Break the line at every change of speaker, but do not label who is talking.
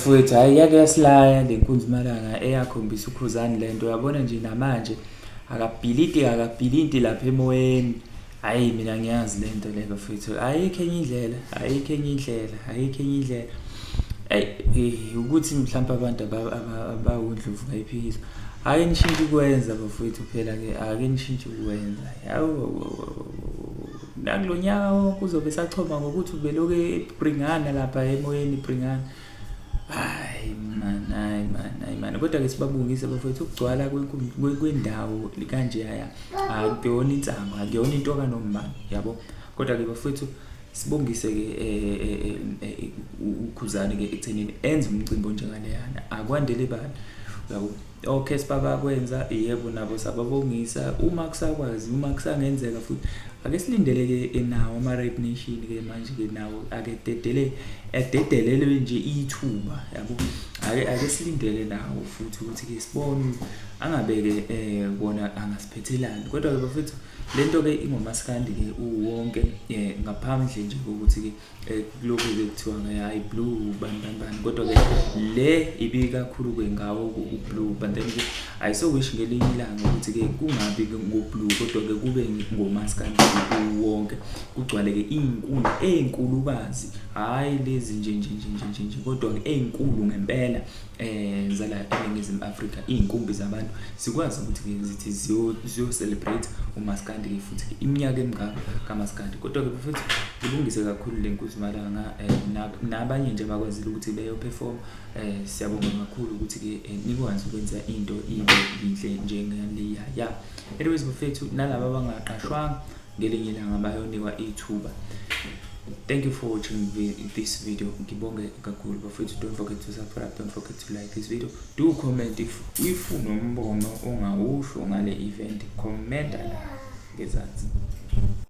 bafowethu, hayi yake yasilaya le nkunzimalanga eyakhombisa uKhuzani lento yabona nje namanje akabhilidi lapha emoyeni. Hayi mina ngiyazi lento le bafowethu, ayikho enye indlela. Ukuthi mhlawumbe abantu abawundlovu ngayiphikiswa. Ake nishintshe ukwenza bafowethu phela ke, ake nishintshe ukwenza. Nakulo nyaka wonke uzobe sachoma ngokuthi ubeloke ebringana lapha emoyeni bringana. Hayi man, kodwa ke sibabungise bafowethu ukugcwala kwendawo kanje akuyona insango, akuyona into kaNombani, yabo. Kodwa ke bafowethu sibongise ke uKhuzani ke ekuthenini enze umcimbi onjengaleyana, akwandele bani, yabo. Okay sibakwenza, yebo nabo sababongisa uma kusakwazi, uma kusangenzeka futhi ake silindele ke nawo ama-Rap Nation ke manje ke nawo ake ededelelwe nje ithuba, yabo. Ake silindele nawo futhi ukuthi ke sibone angabeke bona angasiphethelani. Kodwa ke bafethu lento ke ingomaskandi ke uwonke ngaphandle nje ukuthi ke kuloko ke kuthiwa ngayi blue bani, kodwa ke le ibika kakhulu ke ngawo ublue, but then ke ayisokusho ngelinye ilanga ukuthi ke kungabi ngoblue, kodwa ke kube ngomaskandi wonke kugcwale ke inkundla ezinkulukazi, hayi lezi nje kodwa ke ezinkulu ngempela zala eNingizimu Afrika, izinkumbi zabantu sikwazi ukuthi ke zithi ziyo celebrate umaskandi ke futhi ke iminyaka emingaka kaMaskandi. Kodwa ke futhi kulungise kakhulu le nkunzimalanga nabanye nje bakwazile ukuthi beyo perform. Siyabonga kakhulu ukuthi ke nikwazi ukwenza into ibe inhle njengaleya. Anyways bafethu, nalabo abangaqashwanga ngelinye ilanga bayonikwa ithuba. Thank you for watching this video. Ngibonge kakhulu bafethu. Don't forget to subscribe, don't forget to like this video. Do comment if unombono ongawusho ngale event, comment la ngezansi.